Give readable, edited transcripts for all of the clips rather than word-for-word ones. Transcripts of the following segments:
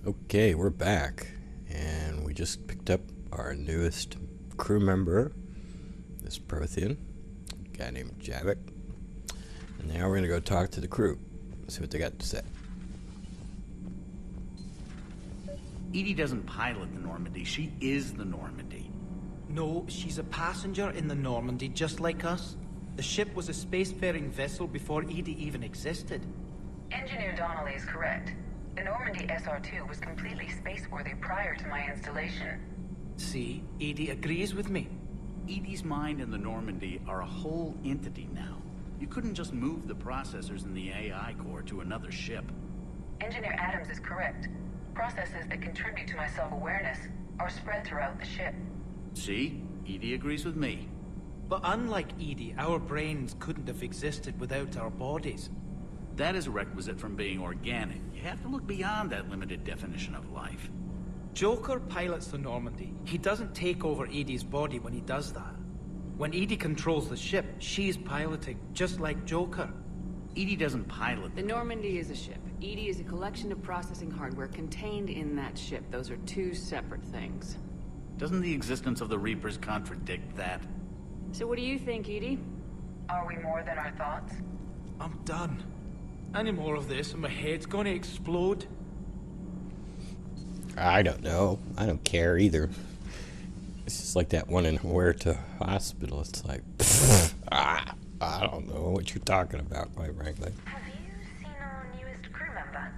Okay, we're back, and we just picked up our newest crew member, this Prothean, a guy named Javik. And now we're gonna go talk to the crew, see what they got to say. Edie doesn't pilot the Normandy, she is the Normandy. No, she's a passenger in the Normandy, just like us. The ship was a spacefaring vessel before Edie even existed. Engineer Donnelly is correct. The Normandy SR-2 was completely spaceworthy prior to my installation. See, Edie agrees with me. Edie's mind and the Normandy are a whole entity now. You couldn't just move the processors in the AI core to another ship. Engineer Adams is correct. Processes that contribute to my self-awareness are spread throughout the ship. See? Edie agrees with me. But unlike Edie, our brains couldn't have existed without our bodies. That is a requisite from being organic. You have to look beyond that limited definition of life. Joker pilots the Normandy. He doesn't take over Edie's body when he does that. When Edie controls the ship, she's piloting, just like Joker. Edie doesn't pilot. The Normandy is a ship. Edie is a collection of processing hardware contained in that ship. Those are two separate things. Doesn't the existence of the Reapers contradict that? So what do you think, Edie? Are we more than our thoughts? I'm done. Any more of this and my head's gonna explode. I don't know. I don't care either. It's just like that one in Huerta Hospital. It's like, I don't know what you're talking about, quite frankly. Have you seen our newest crew member?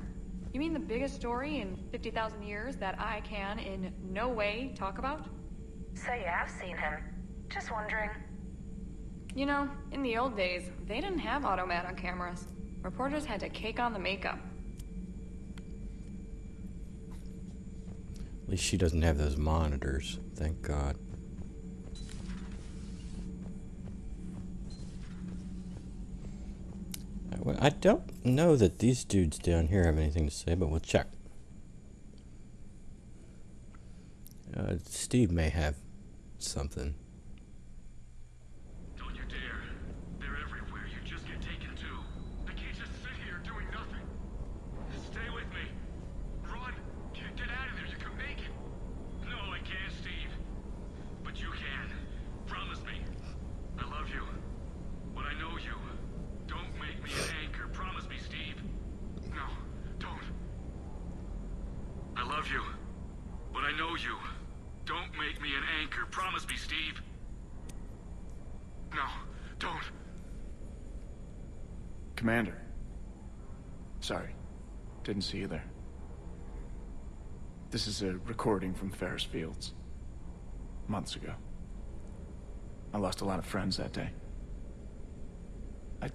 You mean the biggest story in 50,000 years that I can in no way talk about? So you have seen him. Just wondering. You know, in the old days, they didn't have automat on cameras. Reporters had to cake on the makeup. At least she doesn't have those monitors, thank God. I don't know that these dudes down here have anything to say, but we'll check. Steve may have something. Don't you dare. They're everywhere. You just get taken too. I can't just sit here doing nothing. Stay with me. Run. Get out of there. You can make it. No, I can't, Steve. But you can. Promise me. I love you. But I know you. Don't make me an anchor. Promise me, Steve. No, don't. I love you. But I know you. Don't make me an anchor. Promise me, Steve. No, don't. Commander. Sorry. Didn't see you there. This is a recording from Ferris Fields. Months ago. I lost a lot of friends that day. I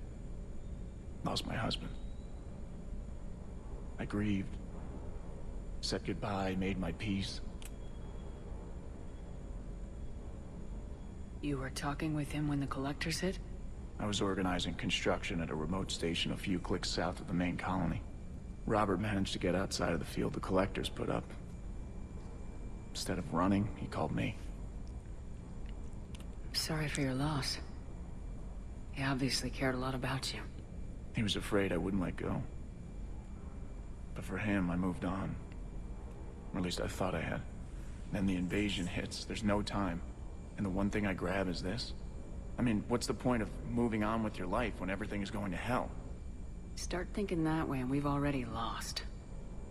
lost my husband. I grieved. Said goodbye, made my peace. You were talking with him when the collectors hit? I was organizing construction at a remote station a few clicks south of the main colony. Robert managed to get outside of the field the collectors put up. Instead of running, he called me. Sorry for your loss. He obviously cared a lot about you. He was afraid I wouldn't let go. But for him, I moved on. Or at least I thought I had. Then the invasion hits, there's no time. And the one thing I grab is this. I mean, what's the point of moving on with your life when everything is going to hell? Start thinking that way and we've already lost.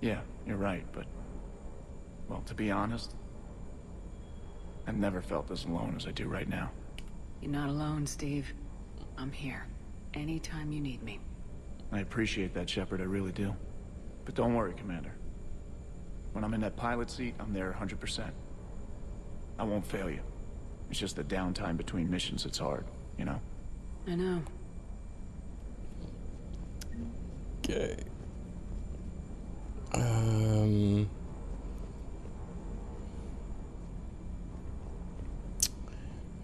Yeah, you're right, but... well, to be honest, I've never felt as alone as I do right now. You're not alone, Steve. I'm here. Anytime you need me. I appreciate that, Shepard, I really do. But don't worry, Commander. When I'm in that pilot seat, I'm there 100%. I won't fail you. It's just the downtime between missions that's hard, you know? I know. Okay. I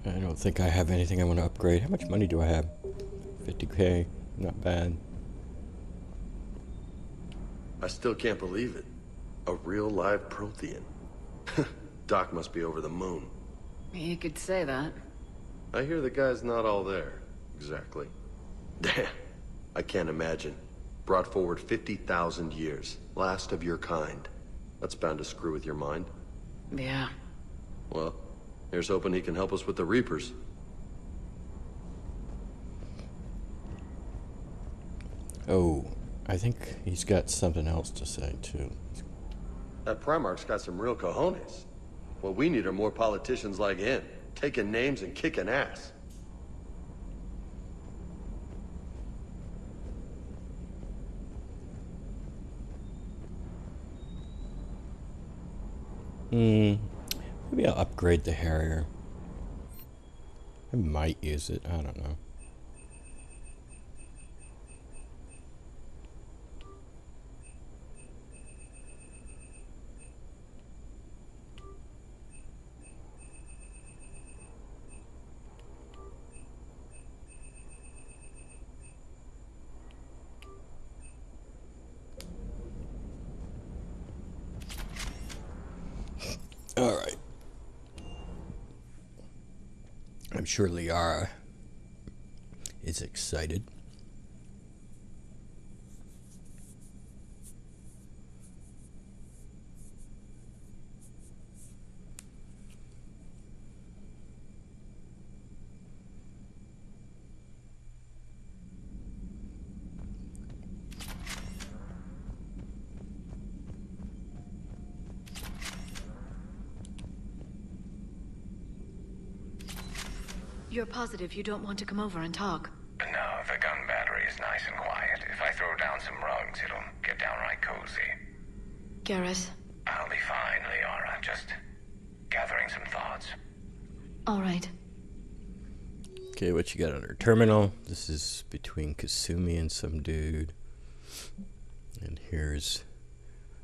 don't think I have anything I want to upgrade. How much money do I have? 50K. Not bad. I still can't believe it. A real live Prothean. Doc must be over the moon. You could say that. I hear the guy's not all there, exactly. Damn, I can't imagine. Brought forward 50,000 years, last of your kind. That's bound to screw with your mind. Yeah. Well, here's hoping he can help us with the Reapers. Oh, I think he's got something else to say, too. That Primarch's got some real cojones. What we need are more politicians like him, taking names and kicking ass. Maybe I'll upgrade the Harrier. I might use it, I don't know. Alright. I'm sure Liara is excited. You're positive you don't want to come over and talk? No, the gun battery is nice and quiet. If I throw down some rugs, it'll get downright cozy. Garrus? I'll be fine, Liara. Just gathering some thoughts. All right. Okay, what you got on her terminal? This is between Kasumi and some dude. And here's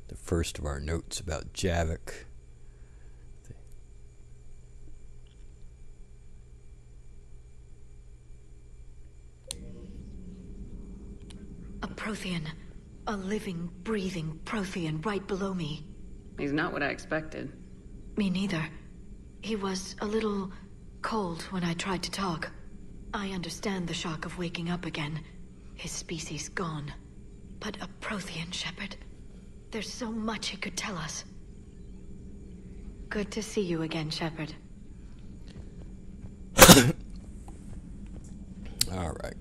the first of our notes about Javik. A Prothean. A living, breathing Prothean right below me. He's not what I expected. Me neither. He was a little cold when I tried to talk. I understand the shock of waking up again. His species gone. But a Prothean, Shepard. There's so much he could tell us. Good to see you again, Shepard. Alright.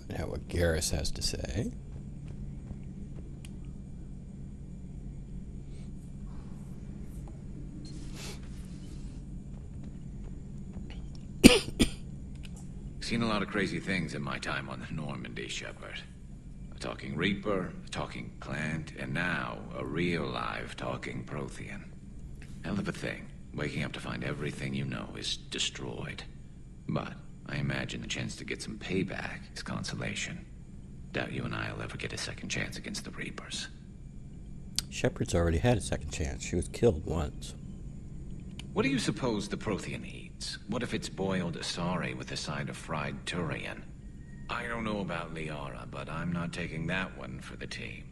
Find out what Garrus has to say. Seen a lot of crazy things in my time on the Normandy, Shepard. A talking Reaper, a talking plant, and now a real live talking Prothean. Hell of a thing. Waking up to find everything you know is destroyed. But I imagine the chance to get some payback is consolation. Doubt you and I'll ever get a second chance against the Reapers. Shepard's already had a second chance. She was killed once. What do you suppose the Prothean eats? What if it's boiled Asari with a side of fried Turian? I don't know about Liara, but I'm not taking that one for the team.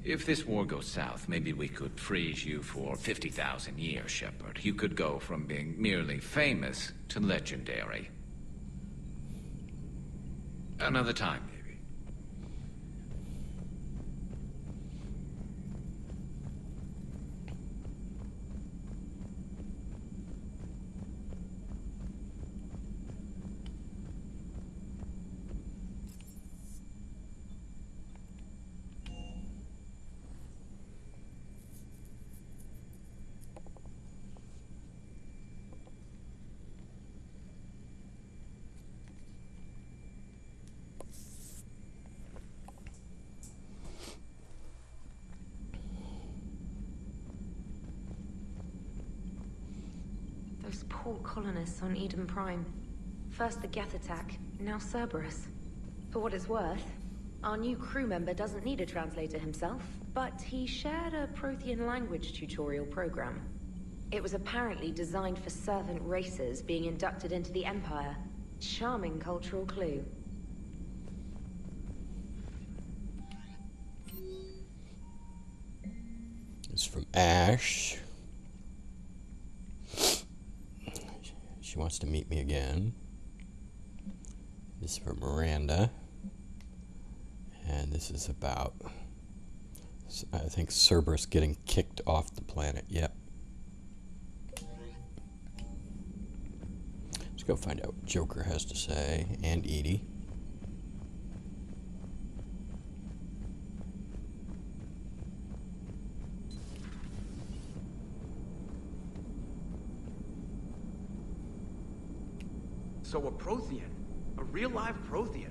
If this war goes south, maybe we could freeze you for 50,000 years, Shepard. You could go from being merely famous to legendary. Another time, maybe. Those poor colonists on Eden Prime. First the Geth attack, now Cerberus. For what it's worth, our new crew member doesn't need a translator himself, but he shared a Prothean language tutorial program. It was apparently designed for servant races being inducted into the Empire. Charming cultural clue. It's from Ash. She wants to meet me again. This is from Miranda. And this is about, I think, Cerberus getting kicked off the planet. Yep. Let's go find out what Joker has to say, and Edie. So a Prothean. A real live Prothean.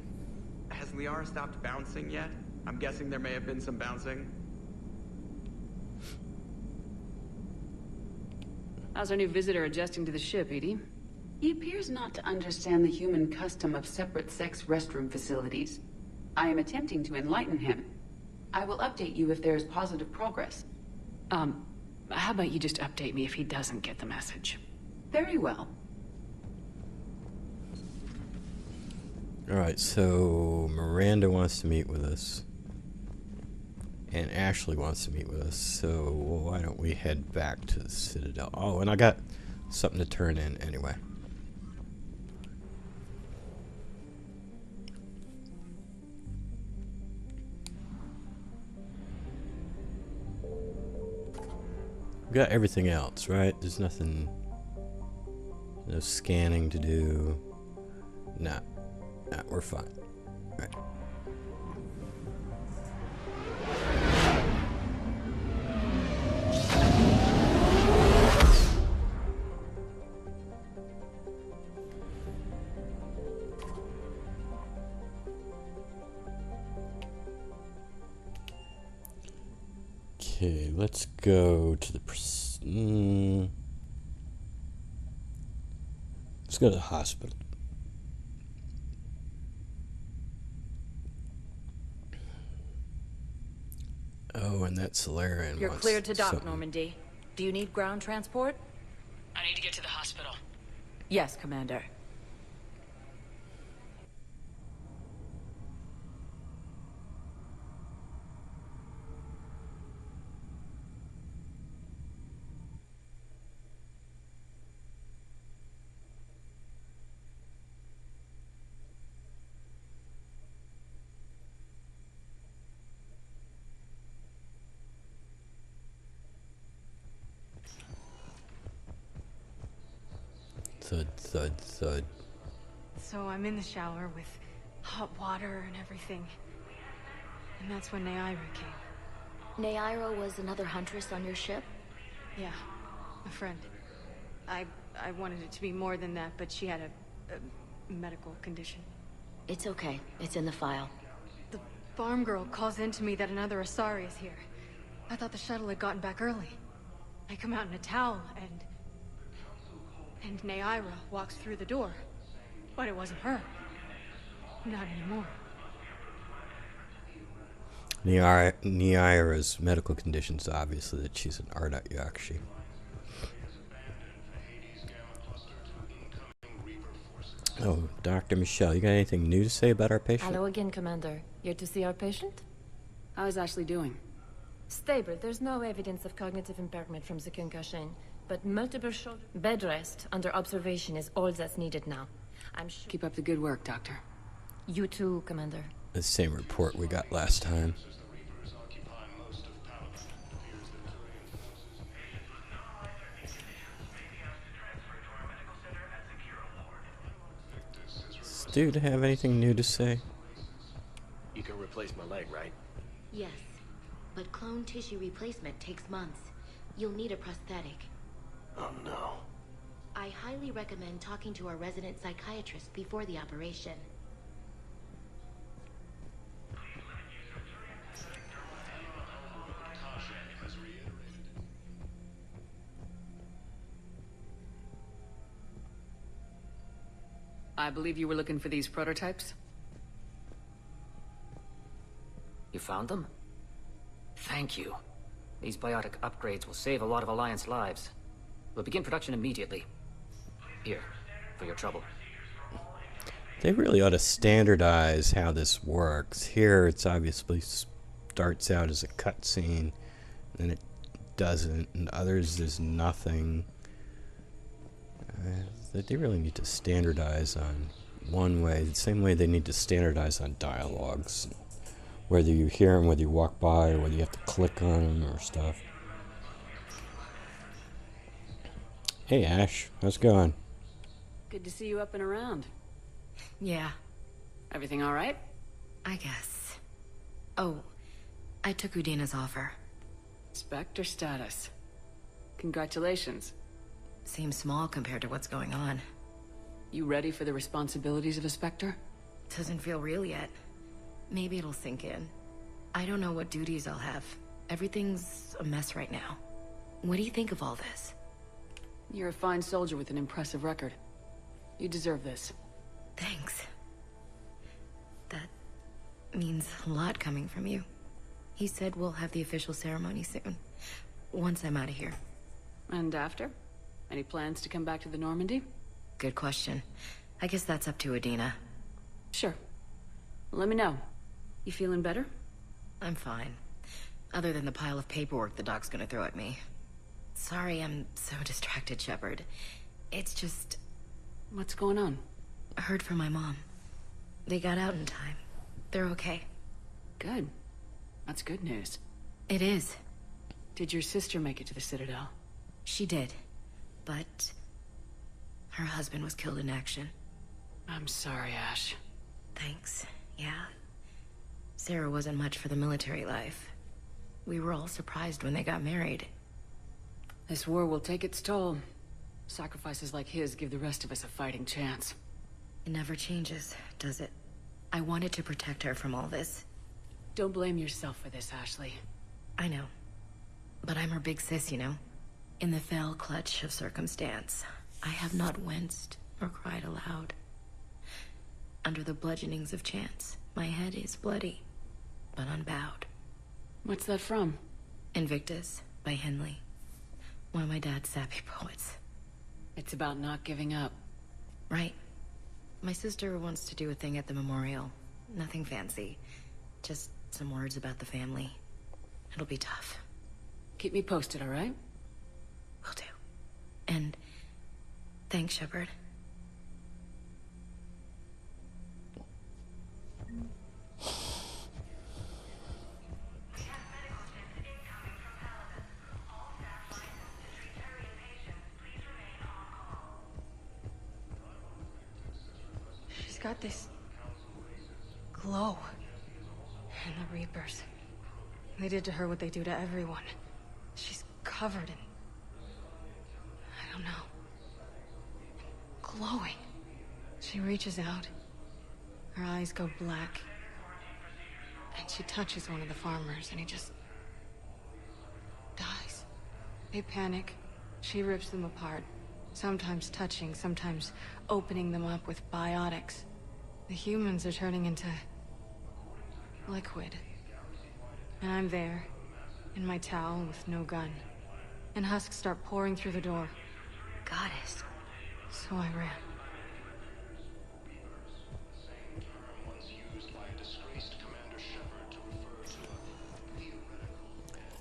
Has Liara stopped bouncing yet? I'm guessing there may have been some bouncing. How's our new visitor adjusting to the ship, Edie? He appears not to understand the human custom of separate sex restroom facilities. I am attempting to enlighten him. I will update you if there is positive progress. How about you just update me if he doesn't get the message? Very well. Alright, so Miranda wants to meet with us. And Ashley wants to meet with us. So why don't we head back to the Citadel? Oh, and I got something to turn in anyway. We got everything else, right? There's nothing, no scanning to do. Nah, we're fine. Right. Okay, let's go to the let's go to the hospital. Oh, and that Solarian. You're cleared to dock, Normandy. Do you need ground transport? I need to get to the hospital. Yes, Commander. Thud, thud, thud. So I'm in the shower with hot water and everything. And that's when Naira came. Naira was another huntress on your ship? Yeah, a friend. I wanted it to be more than that, but she had a medical condition. It's okay. It's in the file. The farm girl calls in to me that another Asari is here. I thought the shuttle had gotten back early. I come out in a towel, and Naira walks through the door. But it wasn't her. Not anymore. Naira's medical condition's obviously that she's an Ardite Yakshi. Oh, Dr. Michelle, you got anything new to say about our patient? Hello again, Commander. Here to see our patient? How is Ashley doing? Stable. There's no evidence of cognitive impairment from the concussion, but multiple shoulder... Bed rest under observation is all that's needed now. I'm sure... Keep up the good work, Doctor. You too, Commander. The same report we got last time. Does dude have anything new to say? You can replace my leg, right? Yes, but clone tissue replacement takes months. You'll need a prosthetic. Oh no. I highly recommend talking to our resident psychiatrist before the operation. I believe you were looking for these prototypes? You found them? Thank you. These biotic upgrades will save a lot of Alliance lives. We'll begin production immediately. Here, for your trouble. They really ought to standardize how this works. Here, it's obviously starts out as a cutscene, and it doesn't. And others, there's nothing. They really need to standardize on one way, the same way they need to standardize on dialogues. whether you hear them, whether you walk by, or whether you have to click on them or stuff. Hey Ash, how's it going? Good to see you up and around. Yeah, Everything all right? I guess. Oh, I took Udina's offer. Spectre status. Congratulations. Seems small compared to what's going on. You ready for the responsibilities of a Spectre? Doesn't feel real yet. Maybe it'll sink in. I don't know what duties I'll have. Everything's a mess right now. What do you think of all this? You're a fine soldier with an impressive record. You deserve this. Thanks. That means a lot coming from you. He said we'll have the official ceremony soon. Once I'm out of here. And after? Any plans to come back to the Normandy? Good question. I guess that's up to Udina. Sure. Let me know. You feeling better? I'm fine. Other than the pile of paperwork the doc's gonna throw at me. Sorry I'm so distracted, Shepard. It's just... What's going on? I heard from my mom. They got out in time. They're okay. Good. That's good news. It is. Did your sister make it to the Citadel? She did. But... her husband was killed in action. I'm sorry, Ash. Thanks. Yeah. Sarah wasn't much for the military life. We were all surprised when they got married. This war will take its toll. Sacrifices like his give the rest of us a fighting chance. It never changes, does it? I wanted to protect her from all this. Don't blame yourself for this, Ashley. I know. But I'm her big sis, you know? In the fell clutch of circumstance, I have not winced or cried aloud. Under the bludgeonings of chance, my head is bloody, but unbowed. What's that from? Invictus by Henley. One of my dad's sappy poets. It's about not giving up. Right. My sister wants to do a thing at the memorial. Nothing fancy. Just some words about the family. It'll be tough. Keep me posted, all right? Will do. And thanks, Shepard. She's got this glow. And the Reapers. They did to her what they do to everyone. She's covered in... I don't know. Glowing. She reaches out. Her eyes go black. And she touches one of the farmers, and he just... dies. They panic. She rips them apart. Sometimes touching, sometimes opening them up with biotics. The humans are turning into... liquid. And I'm there, in my towel with no gun. And husks start pouring through the door. Goddess. So I ran.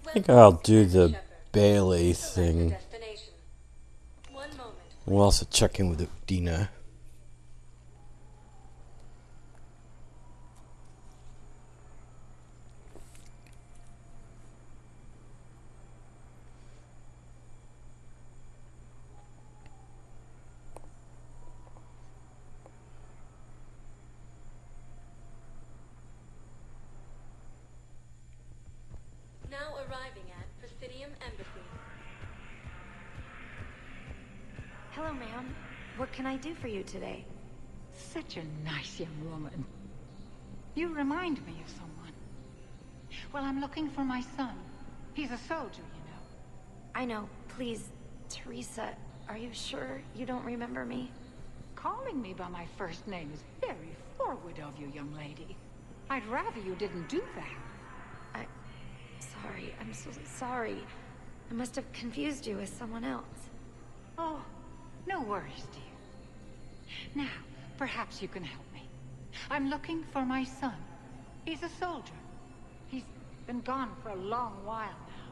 I think I'll do the Bailey thing. We'll also check in with Udina. Now arriving at Presidium Embassy. Hello, ma'am. What can I do for you today? Such a nice young woman. You remind me of someone. Well, I'm looking for my son. He's a soldier, you know. I know. Please, Teresa, are you sure you don't remember me? Calling me by my first name is very forward of you, young lady. I'd rather you didn't do that. Sorry, I'm so sorry. I must have confused you with someone else. Oh, no worries, dear. Now, perhaps you can help me. I'm looking for my son. He's a soldier. He's been gone for a long while now.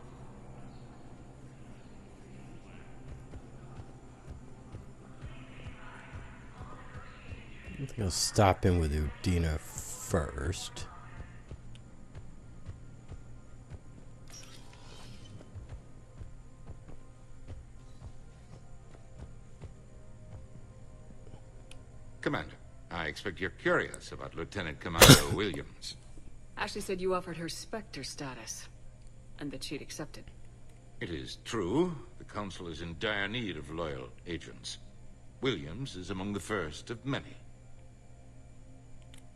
I think I'll stop in with Udina first. Commander, I expect you're curious about Lieutenant Commander Williams. Ashley said you offered her Spectre status, and that she'd accepted. It is true. The Council is in dire need of loyal agents. Williams is among the first of many.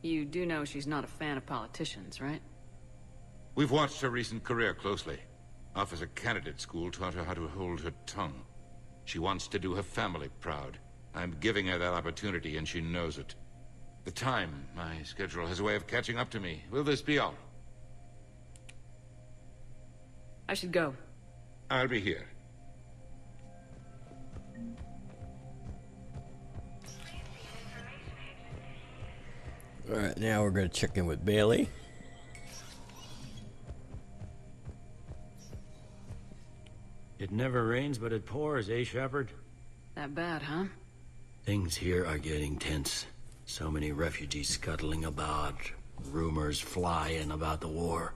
You do know she's not a fan of politicians, right? We've watched her recent career closely. Officer Candidate School taught her how to hold her tongue. She wants to do her family proud. I'm giving her that opportunity, and she knows it. The time, my schedule has a way of catching up to me. Will this be all? I should go. I'll be here. Alright, now we're going to check in with Bailey. It never rains, but it pours, eh, Shepard? That bad, huh? Things here are getting tense. So many refugees scuttling about, rumors flying about the war.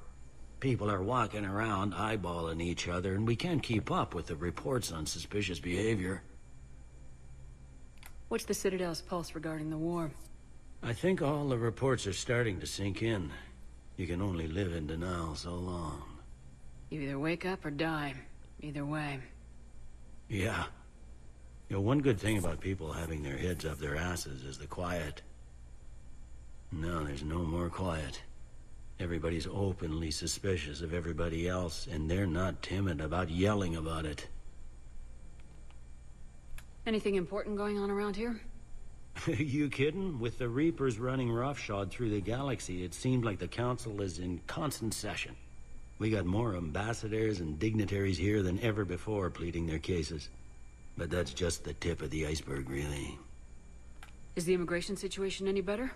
People are walking around eyeballing each other, and we can't keep up with the reports on suspicious behavior. What's the Citadel's pulse regarding the war? I think all the reports are starting to sink in. You can only live in denial so long. You either wake up or die. Either way. Yeah. You know, one good thing about people having their heads up their asses is the quiet. No, there's no more quiet. Everybody's openly suspicious of everybody else, and they're not timid about yelling about it. Anything important going on around here? You kidding? With the Reapers running roughshod through the galaxy, it seemed like the Council is in constant session. We got more ambassadors and dignitaries here than ever before pleading their cases. But that's just the tip of the iceberg, really. Is the immigration situation any better?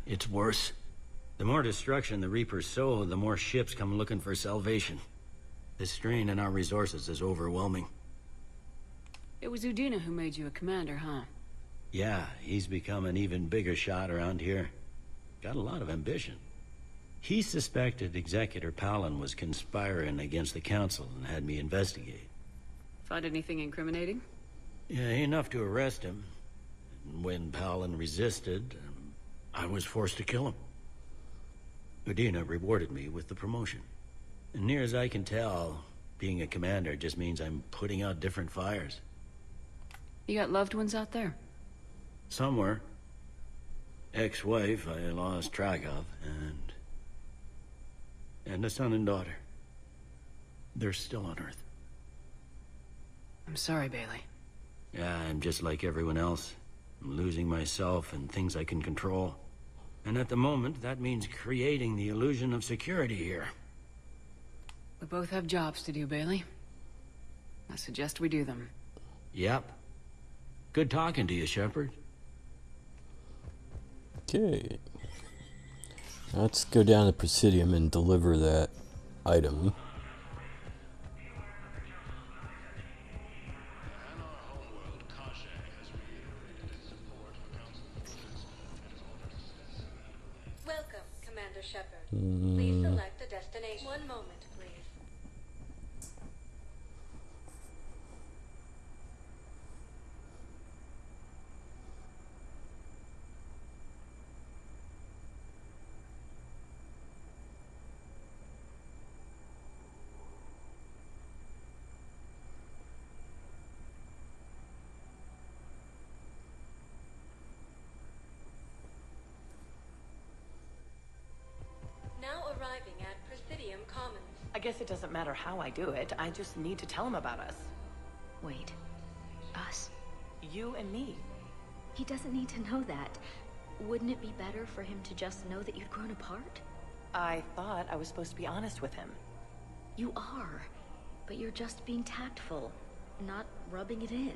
It's worse. The more destruction the Reapers sow, the more ships come looking for salvation. The strain on our resources is overwhelming. It was Udina who made you a commander, huh? Yeah, he's become an even bigger shot around here. Got a lot of ambition. He suspected Executor Palin was conspiring against the Council and had me investigate. Find anything incriminating? Yeah, enough to arrest him. And when Palin resisted, I was forced to kill him. Udina rewarded me with the promotion. And near as I can tell, being a commander just means I'm putting out different fires. You got loved ones out there? Somewhere. Ex-wife I lost track of, and a son and daughter. They're still on Earth. I'm sorry, Bailey. Yeah, I'm just like everyone else. I'm losing myself and things I can control. And at the moment, that means creating the illusion of security here. We both have jobs to do, Bailey. I suggest we do them. Yep. Good talking to you, Shepard. Okay. Let's go down to Presidium and deliver that item. Welcome, Commander Shepard. Please select a destination. One moment, please. Now arriving at Presidium Commons. I guess it doesn't matter how I do it. I just need to tell him about us. Wait. Us? You and me. He doesn't need to know that. Wouldn't it be better for him to just know that you'd grown apart? I thought I was supposed to be honest with him. You are. But you're just being tactful, not rubbing it in.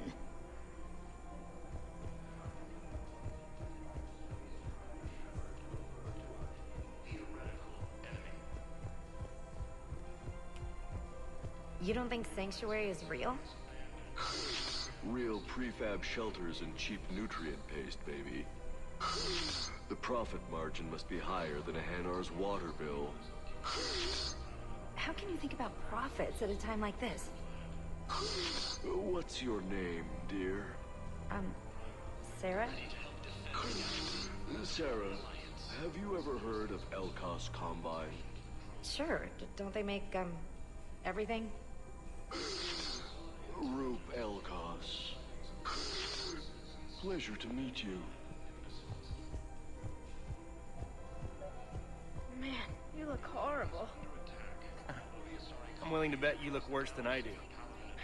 You don't think Sanctuary is real? Real prefab shelters and cheap nutrient paste, baby. The profit margin must be higher than a Hanar's water bill. How can you think about profits at a time like this? What's your name, dear? Sarah? Sarah, have you ever heard of Elkos Combine? Sure. Don't they make, everything? Roop Elkos. Pleasure to meet you. Man, you look horrible. I'm willing to bet you look worse than I do.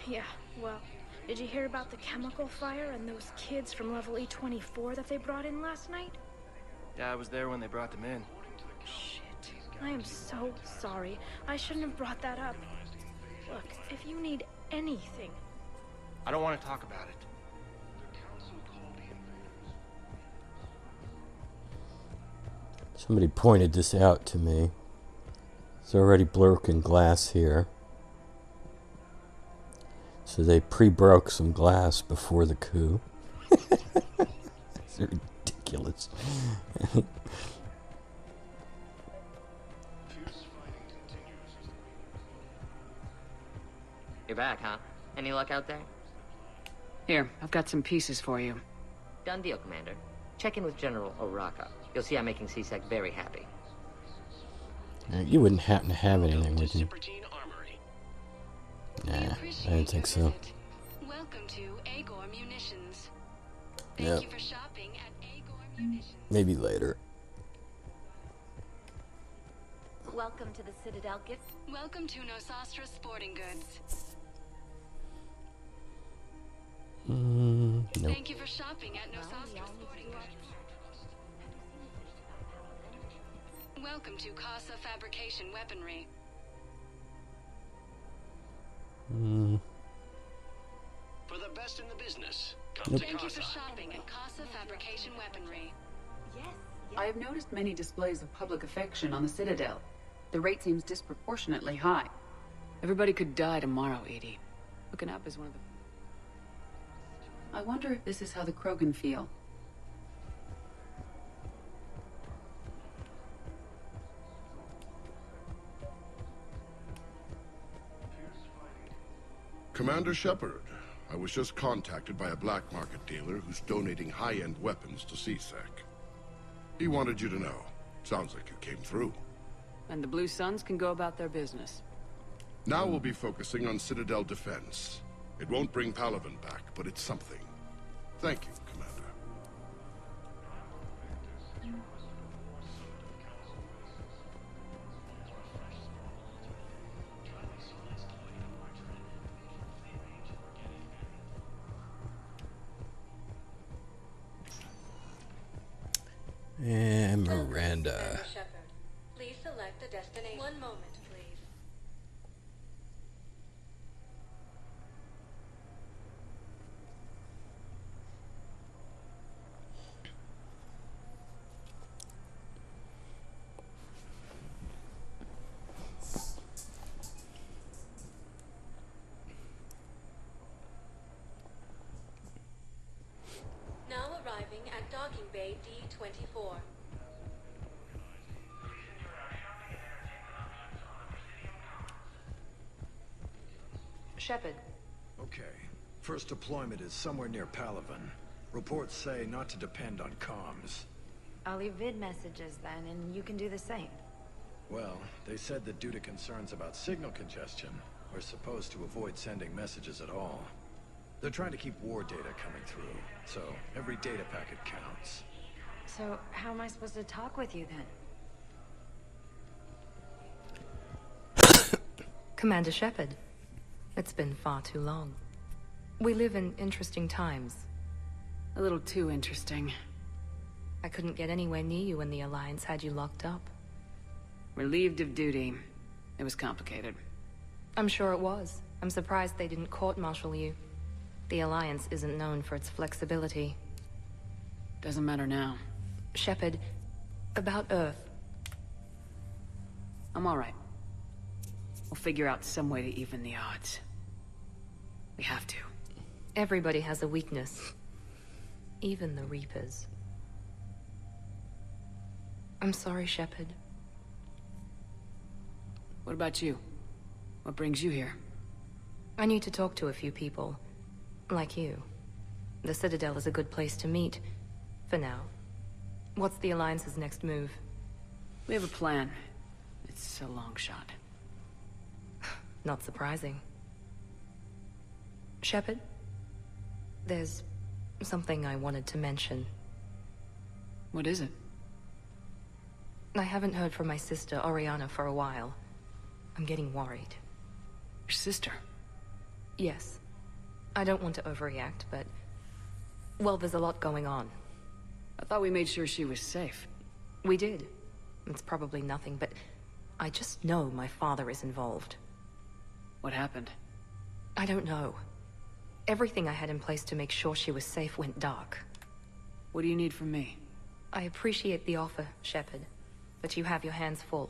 Yeah, well, did you hear about the chemical fire and those kids from level E24 that they brought in last night? Yeah, I was there when they brought them in. Shit. I am so sorry. I shouldn't have brought that up. Look, if you need anything... I don't want to talk about it. Somebody pointed this out to me. It's already broken glass here. So they pre-broke some glass before the coup. It's ridiculous. You're back, huh? Any luck out there? Here, I've got some pieces for you. Done deal, Commander. Check in with General Oraka. You'll see I'm making C-Sec very happy. You wouldn't happen to have anything with you. Nah, I didn't think so. Welcome to Agor Munitions. Yep. Thank you for shopping at Agor Munitions. Maybe later. Welcome to the Citadel gift. Welcome to Nosastra Sporting Goods. Nope. Thank you for shopping at Nosastra Sporting Goods. Welcome to Casa Fabrication Weaponry. For the best in the business, Nope. to Thank you Casa. for shopping at Casa Fabrication Weaponry. I have noticed many displays of public affection on the Citadel. The rate seems disproportionately high. Everybody could die tomorrow, Edie. Hooking up is one of the... I wonder if this is how the Krogan feel. Commander Shepard, I was just contacted by a black market dealer who's donating high-end weapons to C-Sec. He wanted you to know. Sounds like you came through. And the Blue Suns can go about their business. Now we'll be focusing on Citadel defense. It won't bring Palaven back, but it's something. Thank you, Commander. And Miranda. Please select the destination. One moment, please. Now arriving at docking bay D24. Shepard. Okay. First deployment is somewhere near Palaven. Reports say not to depend on comms. I'll leave vid messages then, and you can do the same. Well, they said that due to concerns about signal congestion, we're supposed to avoid sending messages at all. They're trying to keep war data coming through, so every data packet counts. So, how am I supposed to talk with you then? Commander Shepard, it's been far too long. We live in interesting times. A little too interesting. I couldn't get anywhere near you when the Alliance had you locked up. Relieved of duty. It was complicated. I'm sure it was. I'm surprised they didn't court-martial you. The Alliance isn't known for its flexibility. Doesn't matter now. Shepard, about Earth. I'm alright. We'll figure out some way to even the odds. We have to. Everybody has a weakness. Even the Reapers. I'm sorry, Shepard. What about you? What brings you here? I need to talk to a few people. Like you. The Citadel is a good place to meet. For now. What's the Alliance's next move? We have a plan. It's a long shot. Not surprising. Shepard? There's something I wanted to mention. What is it? I haven't heard from my sister, Oriana, for a while. I'm getting worried. Your sister? Yes. I don't want to overreact, but... well, there's a lot going on. I thought we made sure she was safe. We did. It's probably nothing, but... I just know my father is involved. What happened? I don't know. Everything I had in place to make sure she was safe went dark. What do you need from me? I appreciate the offer, Shepard, but you have your hands full.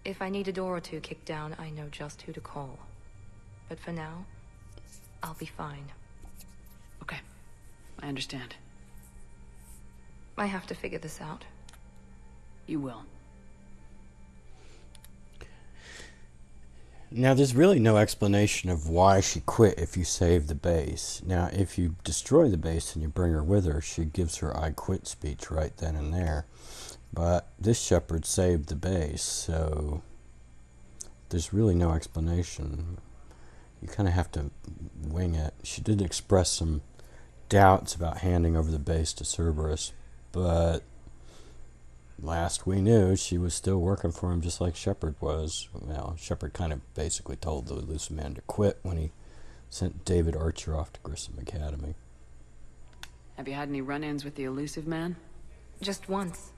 If I need a door or two kicked down, I know just who to call. But for now, I'll be fine. Okay. I understand. I have to figure this out. You will. Now, there's really no explanation of why she quit if you save the base. Now, if you destroy the base and you bring her with her, she gives her I quit speech right then and there. But this Shepard saved the base, so there's really no explanation. You kind of have to wing it. She did express some doubts about handing over the base to Cerberus, but last we knew, she was still working for him just like Shepard was. Well, Shepard kind of basically told the Elusive Man to quit when he sent David Archer off to Grissom Academy. Have you had any run-ins with the Elusive Man? Just once.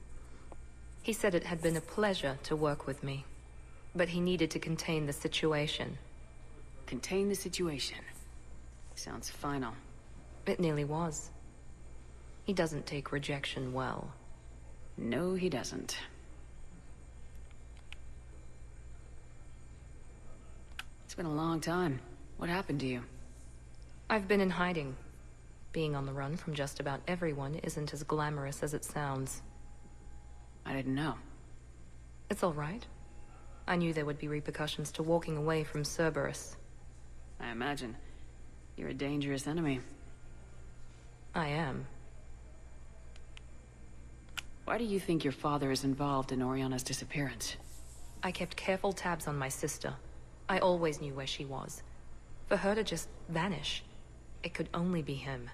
He said it had been a pleasure to work with me, but he needed to contain the situation. Contain the situation. Sounds final. It nearly was. He doesn't take rejection well. No, he doesn't. It's been a long time. What happened to you? I've been in hiding. Being on the run from just about everyone isn't as glamorous as it sounds. I didn't know. It's all right. I knew there would be repercussions to walking away from Cerberus. I imagine. You're a dangerous enemy. I am. Why do you think your father is involved in Oriana's disappearance? I kept careful tabs on my sister. I always knew where she was. For her to just vanish, it could only be him.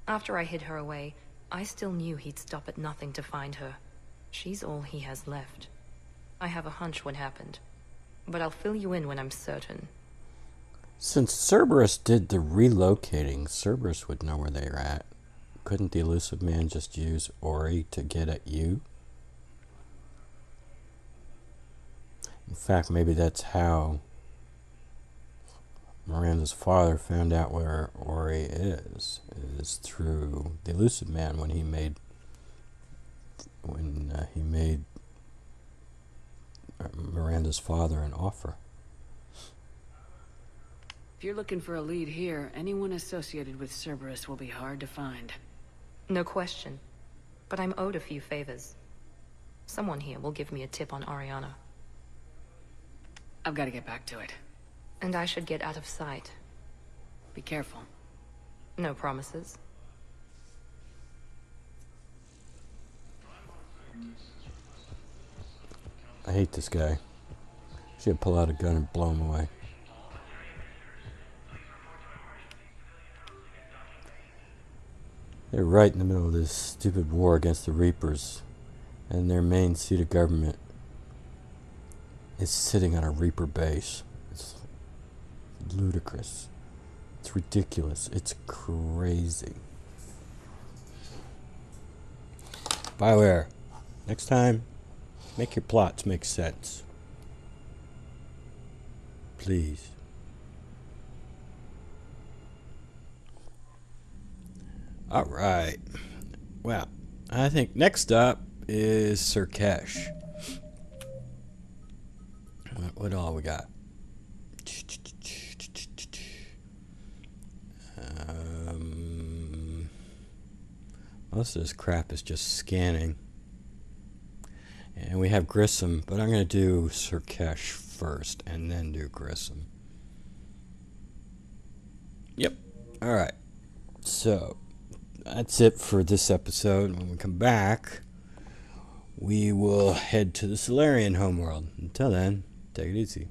After I hid her away, I still knew he'd stop at nothing to find her. She's all he has left. I have a hunch what happened, but I'll fill you in when I'm certain. Since Cerberus did the relocating, Cerberus would know where they're at. Couldn't the Elusive Man just use Ori to get at you? In fact, maybe that's how Miranda's father found out where Ori is through the Elusive Man when he made Miranda's father an offer. If you're looking for a lead here, anyone associated with Cerberus will be hard to find. No question. But I'm owed a few favors. Someone here will give me a tip on Oriana. I've got to get back to it. And I should get out of sight. Be careful. No promises. I hate this guy. Should pull out a gun and blow him away. They're right in the middle of this stupid war against the Reapers, and their main seat of government is sitting on a Reaper base. It's ludicrous. It's ridiculous. It's crazy. BioWare, next time, make your plots make sense. Please. Alright. Well, I think next up is Surkesh. What all we got? Most of this crap is just scanning. And we have Grissom, but I'm going to do Surkesh first and then do Grissom. Yep. Alright. So, that's it for this episode. When we come back, we will head to the Solarian homeworld. Until then, take it easy.